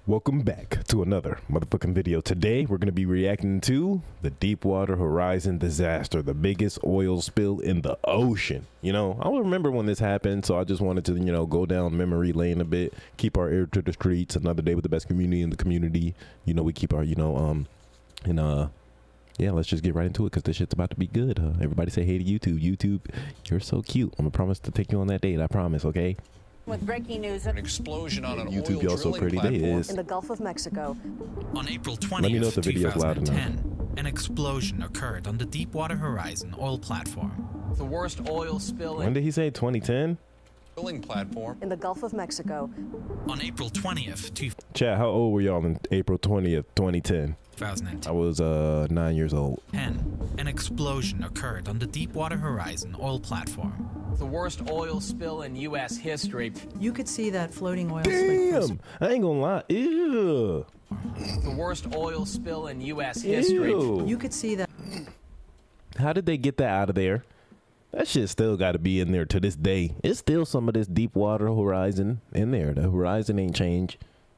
Welcome back to another motherfucking video. Today we're going to be reacting to the Deepwater Horizon disaster, the biggest oil spill in the ocean. You know, I don't remember when this happened, so I just wanted to, you know, go down memory lane a bit, keep our ear to the streets. Another day with the best community in the community. You know, we keep our, yeah, let's just get right into it because this shit's about to be good. Everybody say hey to YouTube. YouTube, you're so cute. I'm gonna promise to take you on that date. I promise, okay? With breaking news, an explosion on an YouTube, oil y'all so pretty. They is. in the Gulf of Mexico. On April 20th, Let me know if the video's loud enough. 2010, an explosion occurred on the Deepwater Horizon oil platform. The worst oil spill When did he say 2010? drilling platform. In the Gulf of Mexico. On April 20th, Chat, how old were y'all on April 20th, 2010? 2010, I was 9 years old. an explosion occurred on the Deepwater Horizon oil platform. The worst oil spill in U.S. history. You could see that floating oil slick from Damn, I ain't gonna lie. Ew. The worst oil spill in U.S. history. Ew. You could see that. How did they get that out of there? That shit still got to be in there to this day. It's still some of this Deepwater Horizon in there. The horizon ain't changed.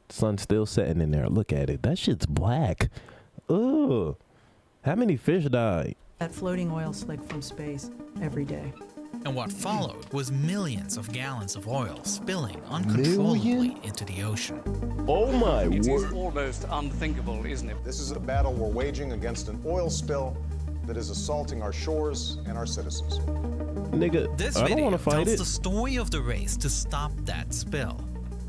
The sun's still setting in there. Look at it. That shit's black. Ugh. How many fish died? That floating oil slick from space every day. And what followed was millions of gallons of oil spilling uncontrollably into the ocean. Oh my It is word. almost unthinkable, isn't it? This is a battle we're waging against an oil spill that is assaulting our shores and our citizens. Nigga, This I don't video want to fight tells it. the story of the race to stop that spill.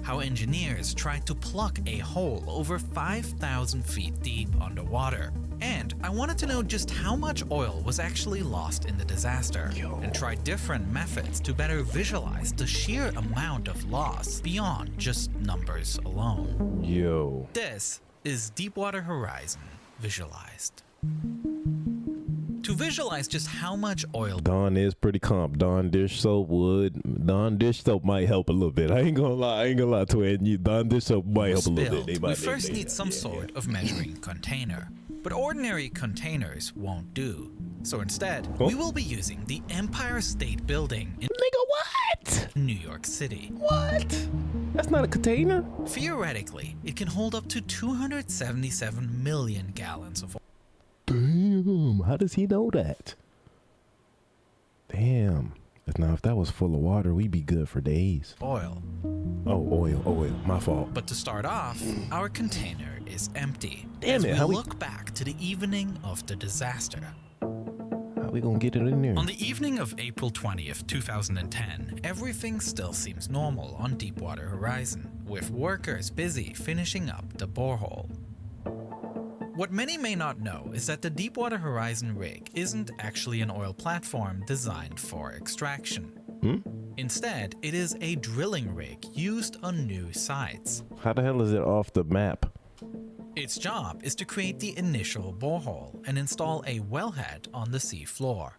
How engineers tried to plug a hole over 5,000 feet deep underwater. And I wanted to know just how much oil was actually lost in the disaster, and try different methods to better visualize the sheer amount of loss beyond just numbers alone. Yo. This is Deepwater Horizon visualized. To visualize just how much oil Dawn is pretty comp. Dawn dish soap would. Dawn dish soap might help a little bit. I ain't gonna lie. Twin. Dawn dish soap might help a little bit. spilled, we first need some sort of measuring container. But ordinary containers won't do. So instead, we will be using the Empire State Building in Nigga, what? New York City. What? That's not a container. Theoretically, it can hold up to 277 million gallons of oil. Damn. How does he know that? Damn. Now, if that was full of water, we'd be good for days. Oil. Oh, oil. My fault. But to start off, our container is empty. Damn as it, we how we- look back to the evening of the disaster. How we gonna get it in there? On the evening of April 20th, 2010, everything still seems normal on Deepwater Horizon, with workers busy finishing up the borehole. What many may not know is that the Deepwater Horizon rig isn't actually an oil platform designed for extraction. Instead, it is a drilling rig used on new sites. How the hell is it off the map? Its job is to create the initial borehole and install a wellhead on the sea floor.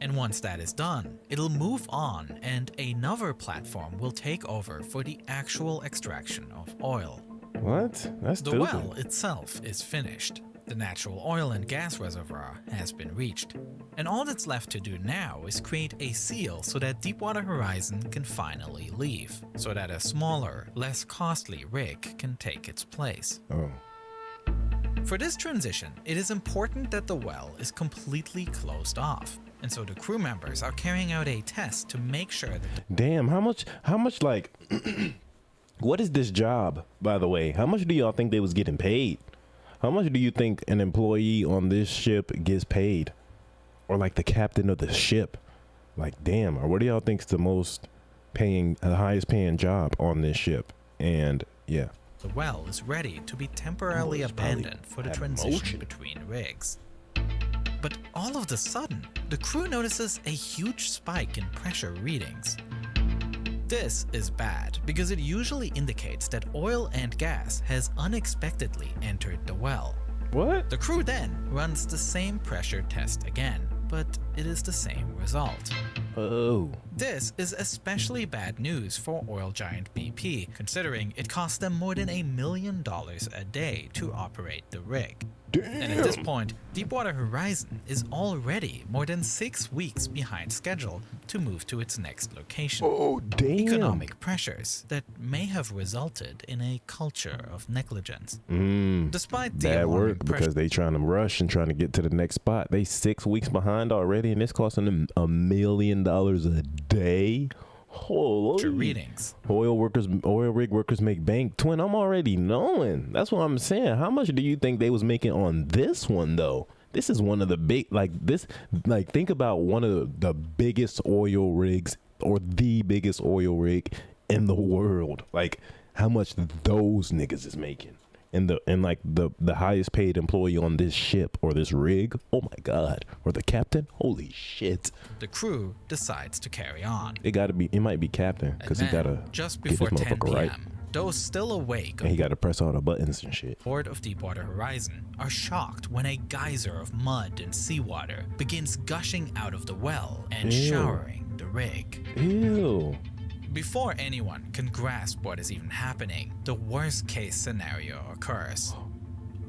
And once that is done, it'll move on and another platform will take over for the actual extraction of oil. What? That's The stupid. well itself is finished. The natural oil and gas reservoir has been reached. And all that's left to do now is create a seal so that Deepwater Horizon can finally leave, so that a smaller, less costly rig can take its place. Oh. For this transition, it is important that the well is completely closed off. And so the crew members are carrying out a test to make sure that Damn, how much like what is this job, by the way? How much do y'all think they was getting paid? How much do you think an employee on this ship gets paid? Or like the captain of the ship? Like, damn, or what do y'all think's the highest paying job on this ship? And yeah. the well is ready to be temporarily it's probably abandoned for the that transition motion. between rigs. But all of a sudden, the crew notices a huge spike in pressure readings. This is bad because it usually indicates that oil and gas has unexpectedly entered the well. What? The crew then runs the same pressure test again, but it is the same result. Oh. This is especially bad news for oil giant BP, considering it costs them more than $1 million a day to operate the rig. And at this point, Deepwater Horizon is already more than 6 weeks behind schedule to move to its next location. Oh, damn. Economic pressures that may have resulted in a culture of negligence. Despite the Bad alarming work because they trying to rush and trying to get to the next spot. They 6 weeks behind already, and it's costing them $1 million a day. Holy readings. Oil rig workers make bank. Twin, I'm already knowing. That's what I'm saying. How much do you think they was making on this one though? This is one of the big, think about one of the biggest oil rigs, or the biggest oil rig in the world. Like how much those niggas is making. And the highest paid employee on this ship or this rig, oh my god, or the captain, holy shit. The crew decides to carry on. It might be captain, because he And gotta then, just get this before 10 motherfucker p.m., right. those still awake And he gotta press all the buttons and shit. aboard of Deepwater Horizon are shocked when a geyser of mud and seawater begins gushing out of the well and Ew. showering the rig. Ew. Before anyone can grasp what is even happening, the worst case scenario occurs.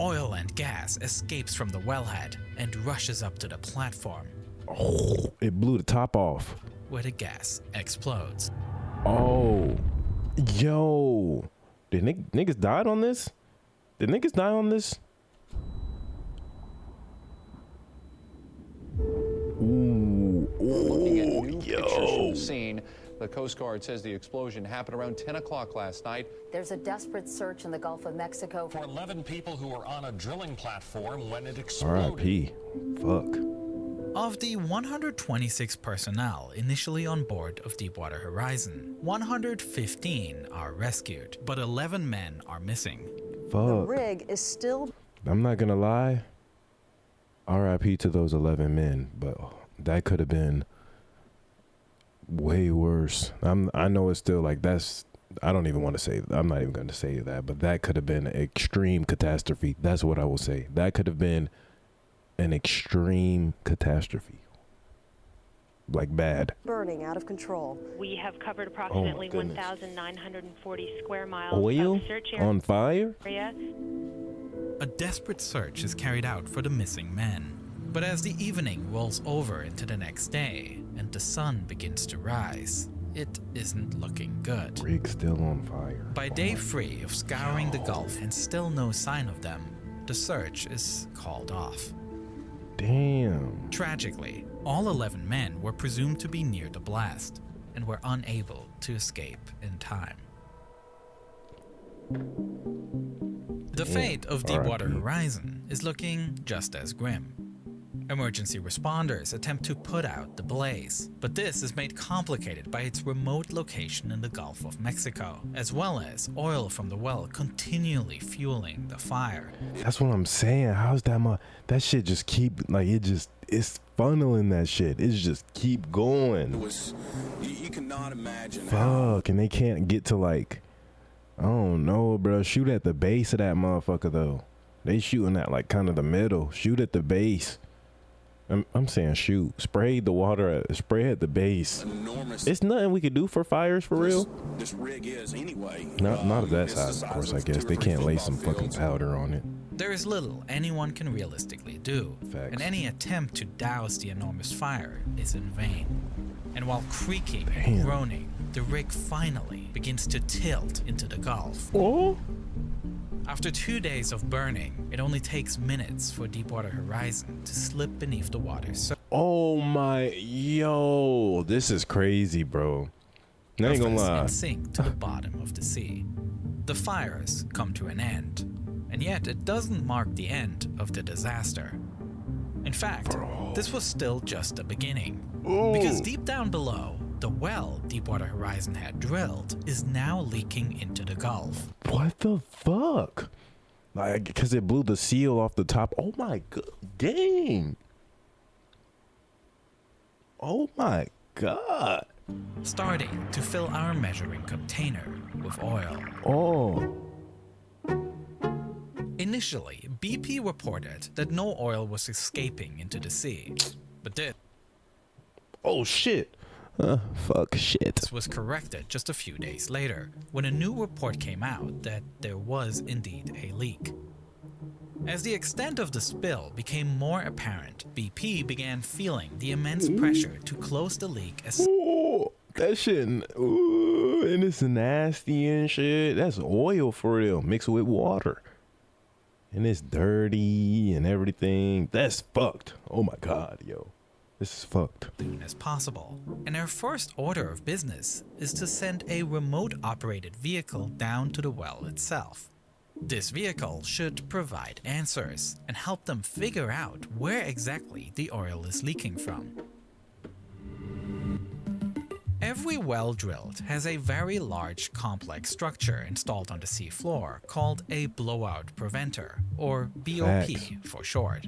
Oil and gas escapes from the wellhead and rushes up to the platform, Oh, it blew the top off. where the gas explodes. Oh, yo, did niggas died on this? Did niggas die on this? Ooh, Looking at ooh, new pictures from yo. the scene. The Coast Guard says the explosion happened around 10 o'clock last night. There's a desperate search in the Gulf of Mexico For 11 people who were on a drilling platform when it exploded. R.I.P. Fuck. Of the 126 personnel initially on board of Deepwater Horizon, 115 are rescued, but 11 men are missing. The Fuck. rig is still I'm not gonna lie. R.I.P. to those 11 men, but that could have been way worse. I know it's still like that's. I don't even want to say. I'm not even going to say that, but that could have been an extreme catastrophe. That's what I will say. That could have been an extreme catastrophe, like bad. burning out of control. We have covered approximately goodness. 1,940 square miles Oil of search on fire. area. A desperate search is carried out for the missing men. But as the evening rolls over into the next day and the sun begins to rise, it isn't looking good. Rig still on fire. By day 3 of scouring the Gulf and still no sign of them, the search is called off. Damn. Tragically, all 11 men were presumed to be near the blast and were unable to escape in time. The fate of Deepwater R.I.P. Horizon is looking just as grim. Emergency responders attempt to put out the blaze, but this is made complicated by its remote location in the Gulf of Mexico, as well as oil from the well continually fueling the fire. That's what I'm saying. How's that that shit just keep it's funneling that shit. It's just keep going. You cannot imagine. Fuck, and they can't get to I don't know, bro. Shoot at the base of that motherfucker though. They shooting at kind of the middle. Shoot at the base. I'm saying shoot. Spray the water spray at the base. Enormous. It's nothing we could do for fires for real. This rig is anyway. Not of that It's the size, of course. size I of guess 2 or they 3 can't lay football some fucking fields. powder on it. There is little anyone can realistically do, Facts. and any attempt to douse the enormous fire is in vain. And while creaking and Damn. groaning, the rig finally begins to tilt into the Gulf. Oh. After 2 days of burning, it only takes minutes for Deepwater Horizon to slip beneath the water Oh my, yo, this is crazy, bro. I ain't gonna lie. and sink to the bottom of the sea. The fires come to an end, and yet it doesn't mark the end of the disaster. In fact, this was still just the beginning, because deep down below, the well Deepwater Horizon had drilled is now leaking into the Gulf. What the fuck? Because it blew the seal off the top. Oh my god, dang. Oh my god. Starting to fill our measuring container with oil. Oh. Initially, BP reported that no oil was escaping into the sea, but this Oh shit. Fuck shit. was corrected just a few days later when a new report came out that there was indeed a leak. As the extent of the spill became more apparent, BP began feeling the immense pressure to close the leak as Ooh, that shit, ooh, and it's nasty and shit. That's oil for real, mixed with water. And it's dirty and everything. That's fucked. Oh my God, yo. This is fucked. soon as possible. And our first order of business is to send a remote-operated vehicle down to the well itself. This vehicle should provide answers and help them figure out where exactly the oil is leaking from. Every well drilled has a very large complex structure installed on the sea floor called a blowout preventer, or BOP for short.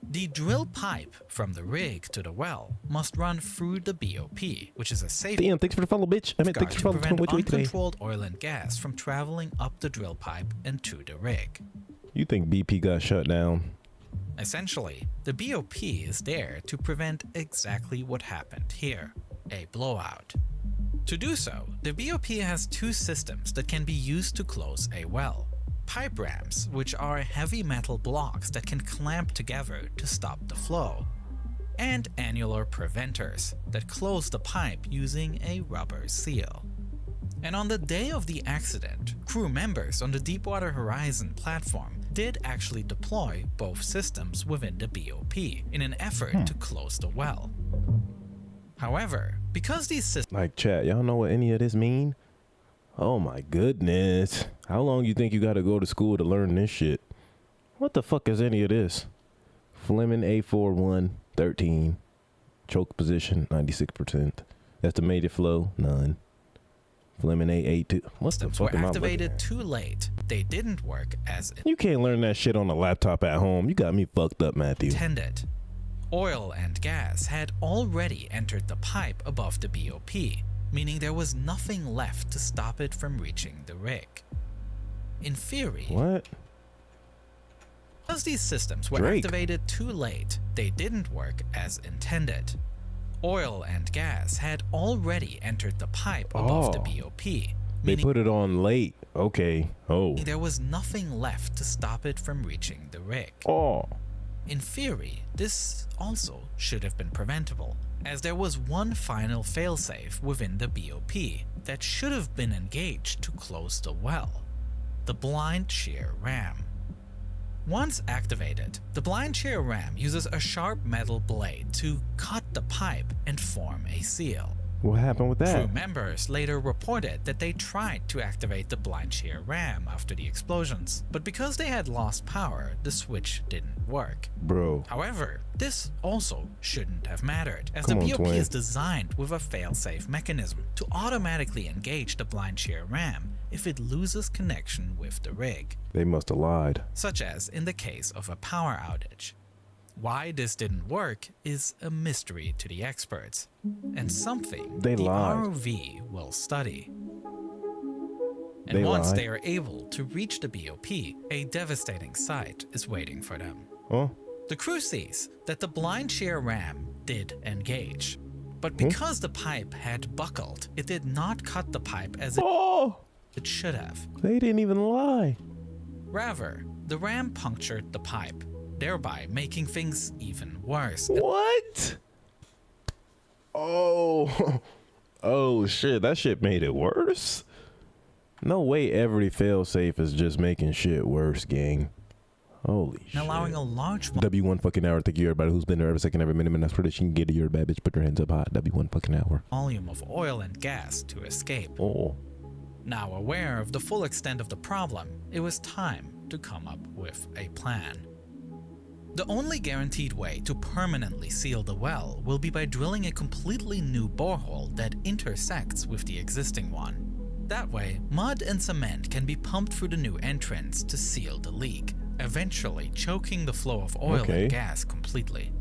The drill pipe from the rig to the well must run through the BOP, which is a safety Damn, thanks for the follow, bitch. I mean, thanks for to following prevent which way today. uncontrolled oil and gas from traveling up the drill pipe and to the rig. You think BP got shut down? Essentially, the BOP is there to prevent exactly what happened here, a blowout. To do so, the BOP has two systems that can be used to close a well. Pipe rams, which are heavy metal blocks that can clamp together to stop the flow, and annular preventers that close the pipe using a rubber seal. And on the day of the accident, crew members on the Deepwater Horizon platform did actually deploy both systems within the BOP in an effort to close the well. However, because these systems Like, chat, y'all know what any of this mean? Oh my goodness. How long you think you gotta go to school to learn this shit? What the fuck is any of this? Fleming A41, 13. Choke position, 96%. Estimated flow, none. Fleming A82. What the systems fuck were am I looking activated at? too late, they didn't work as You can't learn that shit on a laptop at home. You got me fucked up, Matthew. intended. Oil and gas had already entered the pipe above the BOP, meaning there was nothing left to stop it from reaching the rig. In theory, What? because these systems were Drake. activated too late, they didn't work as intended. Oil and gas had already entered the pipe above the BOP, They meaning put it on late. Okay. Oh. there was nothing left to stop it from reaching the rig. Oh. In theory, this also should have been preventable, as there was one final failsafe within the BOP that should have been engaged to close the well: the blind shear ram. Once activated, the blind shear ram uses a sharp metal blade to cut the pipe and form a seal. What happened with that? Crew members later reported that they tried to activate the blind shear ram after the explosions, but because they had lost power, the switch didn't work. Bro. However, this also shouldn't have mattered, as Come the on, BOP twin. is designed with a fail-safe mechanism to automatically engage the blind shear ram if it loses connection with the rig, They must have lied. such as in the case of a power outage. Why this didn't work is a mystery to the experts, and something They the lied. ROV will study. And They once lied. they are able to reach the BOP, a devastating sight is waiting for them. Huh? The crew sees that the blind shear ram did engage, but because the pipe had buckled, it did not cut the pipe as it should have. They didn't even lie. Rather, the ram punctured the pipe, thereby making things even worse. What? Oh. Oh shit, that shit made it worse? No way every failsafe is just making shit worse, gang. Holy shit. And allowing a large W1 fucking hour. Thank you everybody who's been there every second, every minute. And that's prediction. You can get it. You're a bad bitch. Put your hands up high. W1 fucking hour. volume of oil and gas to escape. Oh. Now aware of the full extent of the problem, it was time to come up with a plan. The only guaranteed way to permanently seal the well will be by drilling a completely new borehole that intersects with the existing one. That way, mud and cement can be pumped through the new entrance to seal the leak, eventually choking the flow of oil Okay. and gas completely.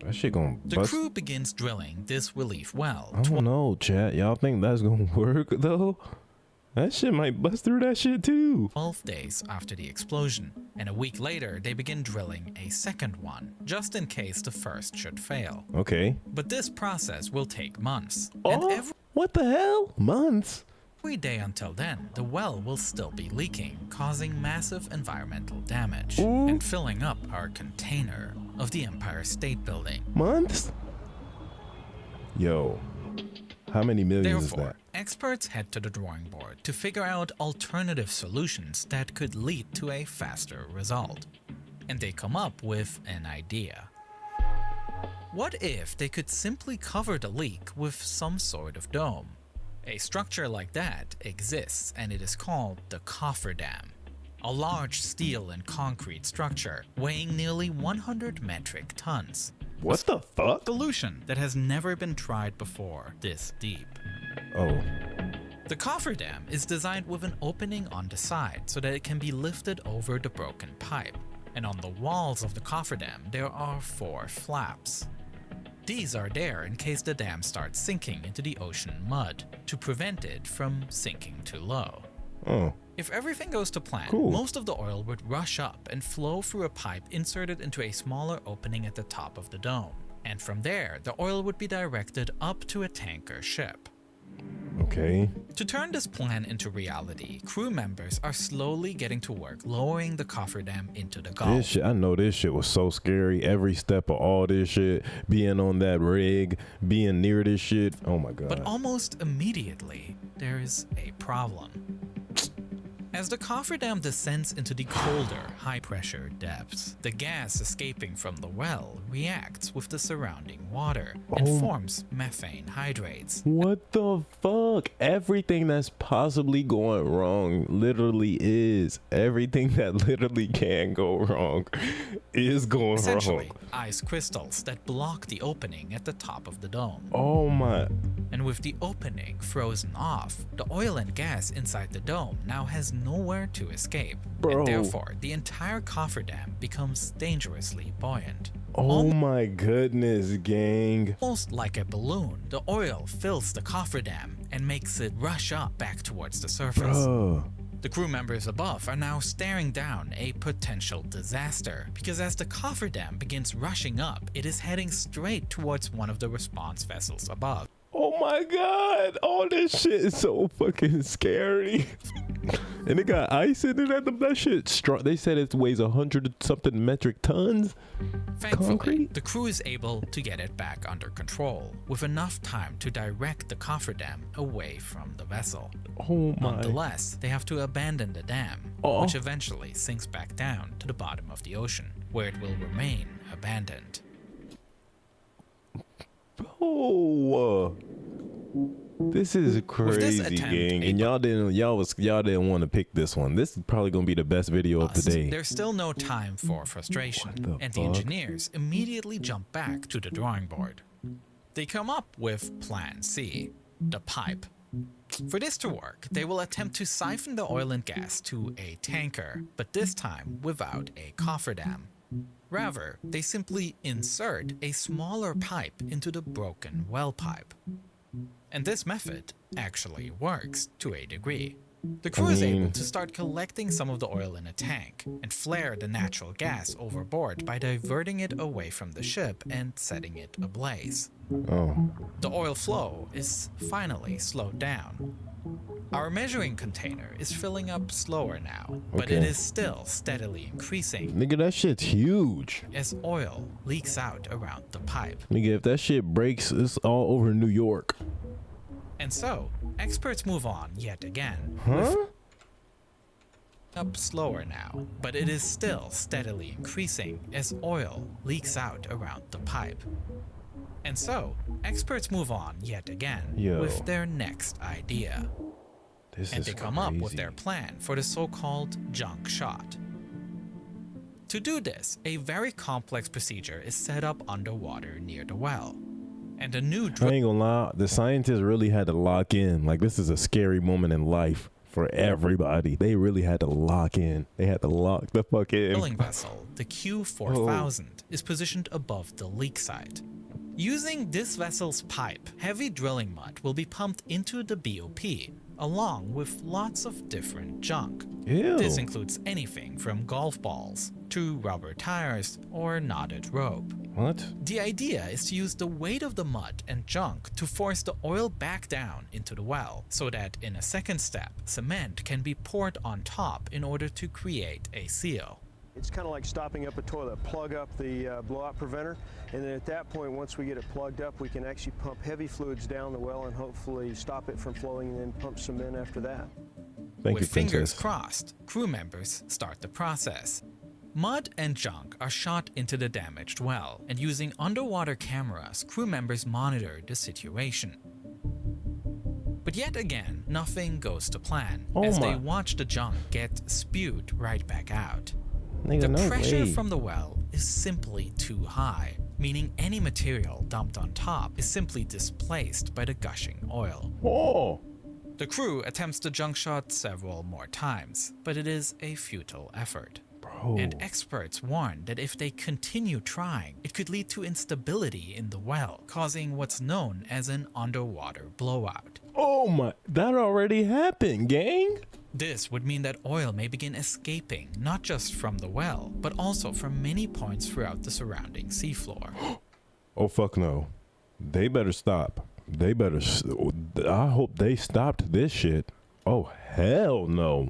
That shit gonna The bust. crew begins drilling this relief well. I don't know, chat. Y'all think that's gonna work though? That shit might bust through that shit too. 12 days after the explosion, and a week later they begin drilling a second one, just in case the first should fail. Okay. But this process will take months, Oh, and every what the hell? Months? Every day until then, the well will still be leaking, causing massive environmental damage and filling up our container of the Empire State Building. Months? Yo, how many millions is Therefore, that? experts head to the drawing board to figure out alternative solutions that could lead to a faster result. And they come up with an idea. What if they could simply cover the leak with some sort of dome? A structure like that exists, and it is called the cofferdam, a large steel and concrete structure weighing nearly 100 metric tons. What the fuck? Solution that has never been tried before this deep. Oh. The cofferdam is designed with an opening on the side so that it can be lifted over the broken pipe, and on the walls of the cofferdam there are 4 flaps. These are there in case the dam starts sinking into the ocean mud to prevent it from sinking too low. Oh. If everything goes to plan, Cool. most of the oil would rush up and flow through a pipe inserted into a smaller opening at the top of the dome. And from there, the oil would be directed up to a tanker ship. Okay. To turn this plan into reality, crew members are slowly getting to work lowering the cofferdam into the Gulf. This shit, I know this shit was so scary. Every step of all this shit, being on that rig, being near this shit. Oh my God. But almost immediately, there is a problem. As the cofferdam descends into the colder, high-pressure depths, the gas escaping from the well reacts with the surrounding water and forms methane hydrates. What the fuck? Everything that's possibly going wrong literally is. Everything that literally can go wrong is going Essentially, wrong. ice crystals that block the opening at the top of the dome. Oh my. And with the opening frozen off, the oil and gas inside the dome now has nowhere to escape. Bro. And therefore, the entire cofferdam becomes dangerously buoyant. Oh my goodness, gang. Almost like a balloon, the oil fills the cofferdam and makes it rush up back towards the surface. Bro. The crew members above are now staring down a potential disaster because as the cofferdam begins rushing up, it is heading straight towards one of the response vessels above. Oh my God. All this shit is so fucking scary. And it got ice in it. That shit strong. They said it weighs 100-something metric tons. Thankfully, Concrete? the crew is able to get it back under control with enough time to direct the cofferdam away from the vessel. Oh my. Nonetheless, they have to abandon the dam, Oh. which eventually sinks back down to the bottom of the ocean, where it will remain abandoned. Oh, this is crazy, attempt, gang, and y'all didn't want to pick this one. This is probably gonna be the best video of the day. There's still no time for frustration, What and the the fuck? engineers immediately jump back to the drawing board. They come up with Plan C, the pipe. For this to work, they will attempt to siphon the oil and gas to a tanker, but this time without a cofferdam. Rather, they simply insert a smaller pipe into the broken well pipe. And this method actually works to a degree. The crew is able to start collecting some of the oil in a tank and flare the natural gas overboard by diverting it away from the ship and setting it ablaze. Oh. The oil flow is finally slowed down. Our measuring container is filling up slower now, but it Okay. is still steadily increasing Nigga, that shit's huge. as oil leaks out around the pipe. Nigga, if that shit breaks, it's all over New York. And so, experts move on yet again. Huh? Up slower now, but it is still steadily increasing as oil leaks out around the pipe. And so, experts move on yet again Yo. with their next idea. This And is they come up with crazy. their plan for the so-called junk shot. To do this, a very complex procedure is set up underwater near the well. And a new I ain't gonna lie, the scientists really had to lock in. Like, this is a scary moment in life for everybody. They really had to lock in. They had to lock the fuck in. drilling vessel, the Q4000, is positioned above the leak site. Using this vessel's pipe, heavy drilling mud will be pumped into the BOP, along with lots of different junk. Ew. This includes anything from golf balls to rubber tires or knotted rope. What? The idea is to use the weight of the mud and junk to force the oil back down into the well, so that in a second step, cement can be poured on top in order to create a seal. It's kind of like stopping up a toilet, plug up the blowout preventer, and then at that point, once we get it plugged up, we can actually pump heavy fluids down the well and hopefully stop it from flowing and then pump cement after that. Thank you, With fingers Princess. crossed, crew members start the process. Mud and junk are shot into the damaged well, and using underwater cameras, crew members monitor the situation. But yet again, nothing goes to plan, as they watch the junk get spewed right back out. Nigga, The no pressure way. from the well is simply too high, meaning any material dumped on top is simply displaced by the gushing oil. Oh. The crew attempts the junk shot several more times, but it is a futile effort. Bro. And experts warn that if they continue trying, it could lead to instability in the well, causing what's known as an underwater blowout. Oh my, that already happened, gang. This would mean that oil may begin escaping not just from the well, but also from many points throughout the surrounding seafloor. Oh fuck no. They better stop. They better, I hope they stopped this shit. Oh hell no.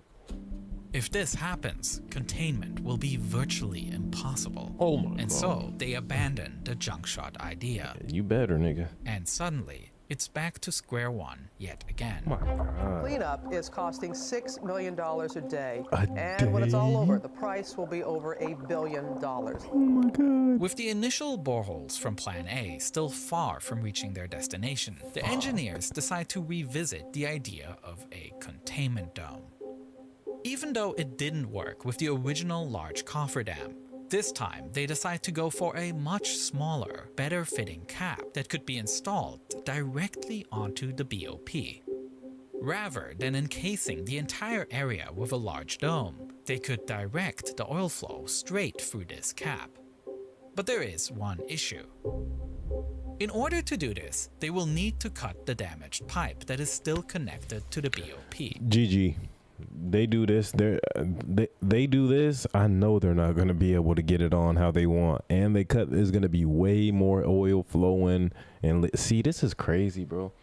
If this happens, containment will be virtually impossible. Oh my And God. so they abandon the junk shot idea. You better, nigga. And suddenly, it's back to square one yet again. My God. Cleanup is costing $6 million a day. A and when it's all day? over, the price will be over $1 billion. Oh my God. With the initial boreholes from Plan A still far from reaching their destination, the engineers decide to revisit the idea of a containment dome. Even though it didn't work with the original large cofferdam, this time they decide to go for a much smaller, better fitting cap that could be installed directly onto the BOP. Rather than encasing the entire area with a large dome, they could direct the oil flow straight through this cap. But there is one issue. In order to do this, they will need to cut the damaged pipe that is still connected to the BOP. GG. They do this. They do this. I know they're not gonna be able to get it on how they want, and they cut. There's gonna be way more oil flowing. And see, this is crazy, bro.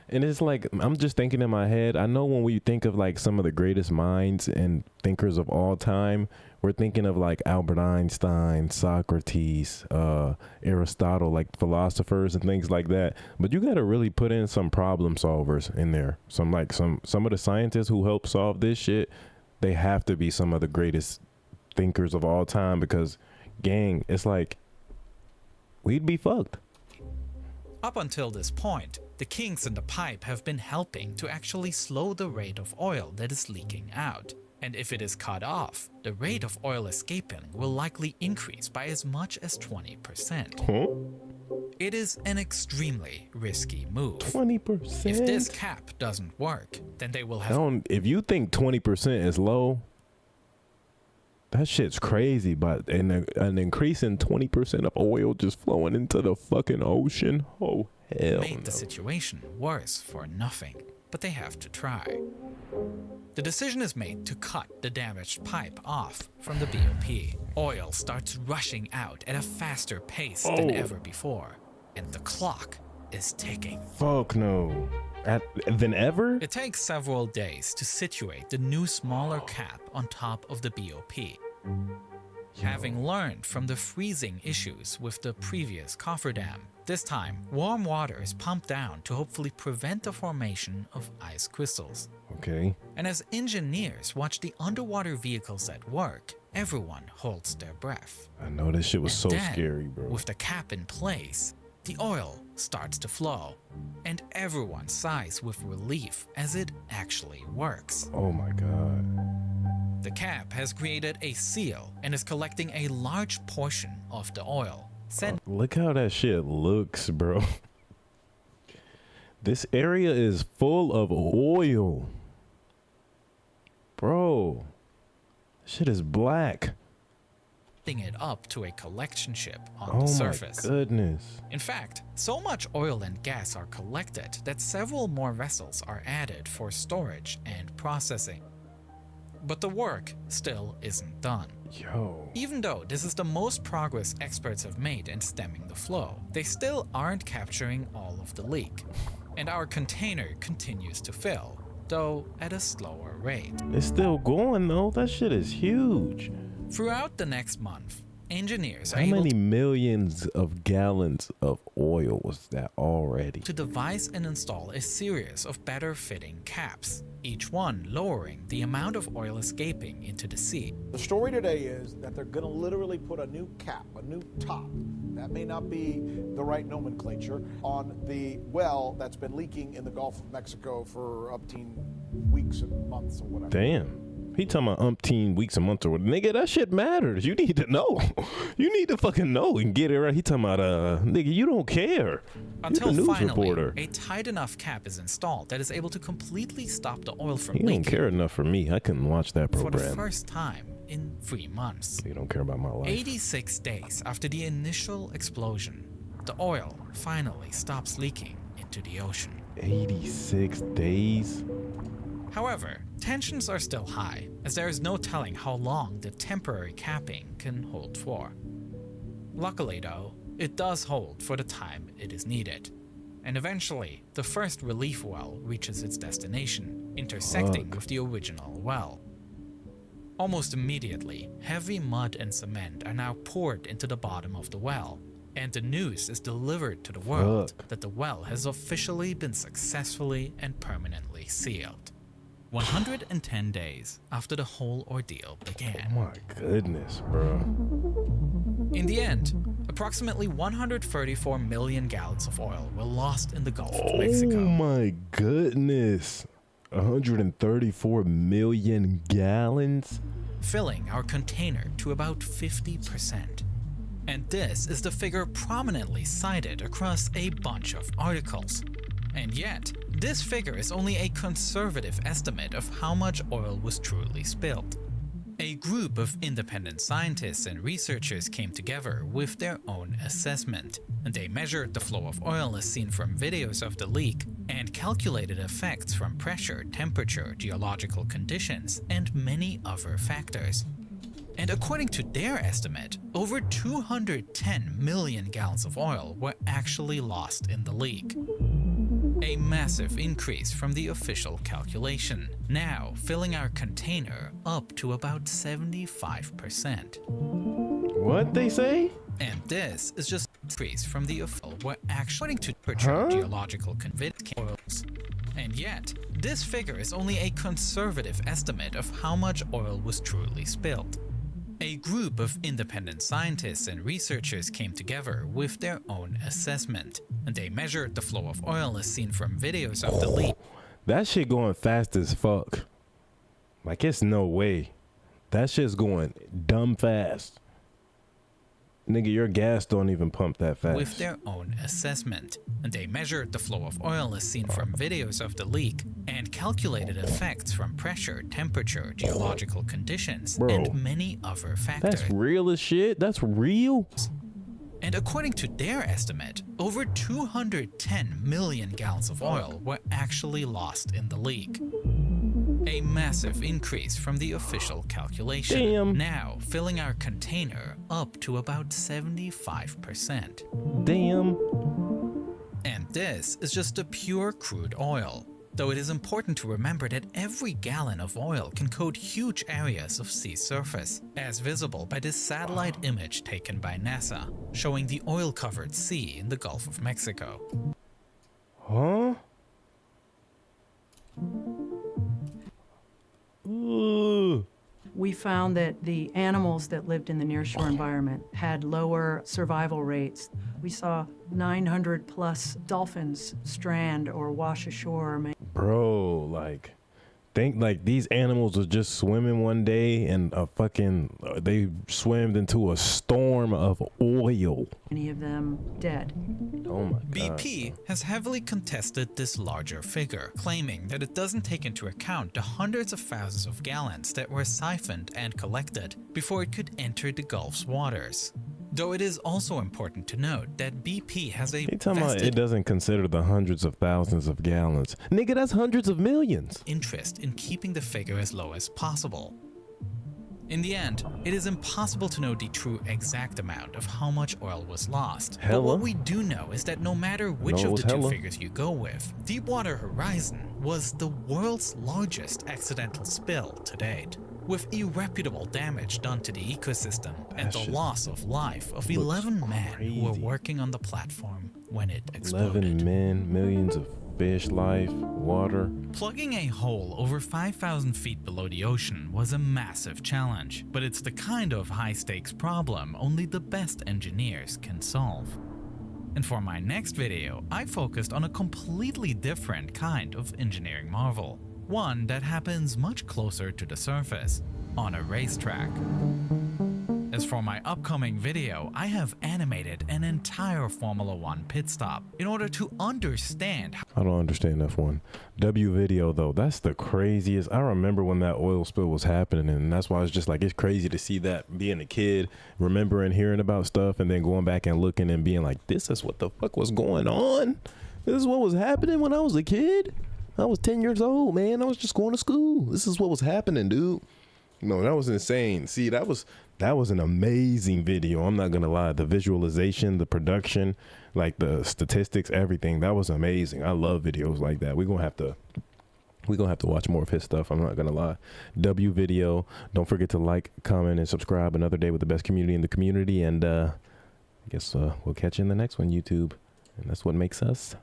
And it's like I'm just thinking in my head. I know when we think of like some of the greatest minds and thinkers of all time, we're thinking of like Albert Einstein, Socrates, Aristotle, like philosophers and things like that. But you got to really put in some problem solvers in there. Some of the scientists who help solve this shit. They have to be some of the greatest thinkers of all time, because, gang, it's like we'd be fucked. Up until this point, the kinks in the pipe have been helping to actually slow the rate of oil that is leaking out. And if it is cut off, the rate of oil escaping will likely increase by as much as 20%. Huh? It is an extremely risky move. 20%? If this cap doesn't work, then they will have... If you think 20% is low, that shit's crazy. But an increase in 20% of oil just flowing into the fucking ocean, oh hell made no. the situation worse for nothing, but they have to try. The decision is made to cut the damaged pipe off from the BOP. Oil starts rushing out at a faster pace than ever before, and the clock is ticking. Fuck no. Than ever? It takes several days to situate the new smaller cap on top of the BOP. Having learned from the freezing issues with the previous cofferdam, this time warm water is pumped down to hopefully prevent the formation of ice crystals. Okay. And as engineers watch the underwater vehicles at work, everyone holds their breath. I know this shit was so Then, scary, bro. with the cap in place, the oil starts to flow, and everyone sighs with relief as it actually works. Oh my God. The cap has created a seal and is collecting a large portion of the oil. Look how that shit looks, bro. This area is full of oil. Bro, shit is black. It up to a collection ship on Oh the my surface. goodness. In fact, so much oil and gas are collected that several more vessels are added for storage and processing. But the work still isn't done. Yo. Even though this is the most progress experts have made in stemming the flow, they still aren't capturing all of the leak. And our container continues to fill, though at a slower rate. It's still going though. That shit is huge. Throughout the next month, engineers are How able many millions of gallons of oil was that already? to devise and install a series of better fitting caps, each one lowering the amount of oil escaping into the sea. The story today is that they're going to literally put a new cap, a new top. That may not be the right nomenclature on the well that's been leaking in the Gulf of Mexico for umpteen weeks and months or whatever. Damn. He talking about umpteen weeks and months or what? Nigga, that shit matters. You need to know. You need to fucking know and get it right. He talking about, nigga, you don't care. Until You're the news finally, reporter. a tight enough cap is installed that is able to completely stop the oil from He don't leaking care enough for me. I couldn't watch that for the program. first time in 3 months. He don't care about my life. 86 days after the initial explosion, the oil finally stops leaking into the ocean. 86 days? However, tensions are still high, as there is no telling how long the temporary capping can hold for. Luckily though, it does hold for the time it is needed, and eventually the first relief well reaches its destination, intersecting with the original well. Almost immediately, heavy mud and cement are now poured into the bottom of the well, and the news is delivered to the world that the well has officially been successfully and permanently sealed. 110 days after the whole ordeal began. Oh my goodness, bro. In the end, approximately 134 million gallons of oil were lost in the Gulf of Mexico. Oh my goodness. 134 million gallons? Filling our container to about 50%. And this is the figure prominently cited across a bunch of articles. And yet, this figure is only a conservative estimate of how much oil was truly spilled. A group of independent scientists and researchers came together with their own assessment, and they measured the flow of oil as seen from videos of the leak and calculated effects from pressure, temperature, geological conditions, and many other factors. And according to their estimate, over 210 million gallons of oil were actually lost in the leak. A massive increase from the official calculation, now filling our container up to about 75%. What they say? And this is just an increase from the official, where according to temperature, geological conditions. And yet, this figure is only a conservative estimate of how much oil was truly spilled. A group of independent scientists and researchers came together with their own assessment, and they measured the flow of oil as seen from videos of the leak. That shit going fast as fuck. Like, it's no way. That shit's going dumb fast. Nigga, your gas don't even pump that fast. With their own assessment, and they measured the flow of oil as seen from videos of the leak and calculated effects from pressure, temperature, geological conditions, and many other factors. That's real as shit. That's real. And according to their estimate, over 210 million gallons of oil were actually lost in the leak. A massive increase from the official calculation, now filling our container up to about 75%. Damn. And this is just the pure crude oil, though it is important to remember that every gallon of oil can coat huge areas of sea surface, as visible by this satellite image taken by NASA, showing the oil-covered sea in the Gulf of Mexico. Huh? Ooh. We found that the animals that lived in the nearshore environment had lower survival rates. We saw 900 plus dolphins strand or wash ashore. Bro, like, think like these animals was just swimming one day and they swam into a storm of oil. Many of them dead. Oh my God. BP has heavily contested this larger figure, claiming that it doesn't take into account the hundreds of thousands of gallons that were siphoned and collected before it could enter the Gulf's waters. Though it is also important to note that BP has a They talking about vested it doesn't consider the hundreds of thousands of gallons. Nigga, that's hundreds of millions. interest in keeping the figure as low as possible. In the end, it is impossible to know the true exact amount of how much oil was lost. But what we do know is that no matter which of the two figures you go with, Deepwater Horizon was the world's largest accidental spill to date, with irreparable damage done to the ecosystem and the loss of life of 11 men who were working on the platform when it exploded. 11 men, millions of fish life, water. Plugging a hole over 5,000 feet below the ocean was a massive challenge, but it's the kind of high-stakes problem only the best engineers can solve. And for my next video, I focused on a completely different kind of engineering marvel, one that happens much closer to the surface, on a racetrack. As for my upcoming video, I have animated an entire Formula 1 pit stop in order to understand how— I don't understand F1. W video though, that's the craziest. I remember when that oil spill was happening, and that's why it's just like, it's crazy to see that being a kid, remembering hearing about stuff and then going back and looking and being like, this is what the fuck was going on. This is what was happening when I was a kid. I was 10 years old, man. I was just going to school. This is what was happening, dude. No, that was insane. See, that was an amazing video. I'm not gonna lie. The visualization, the production, like the statistics, everything, that was amazing. I love videos like that. We're gonna have to watch more of his stuff. I'm not gonna lie. W video. Don't forget to like, comment, and subscribe. Another day with the best community in the community. And I guess we'll catch you in the next one, YouTube. And that's what makes us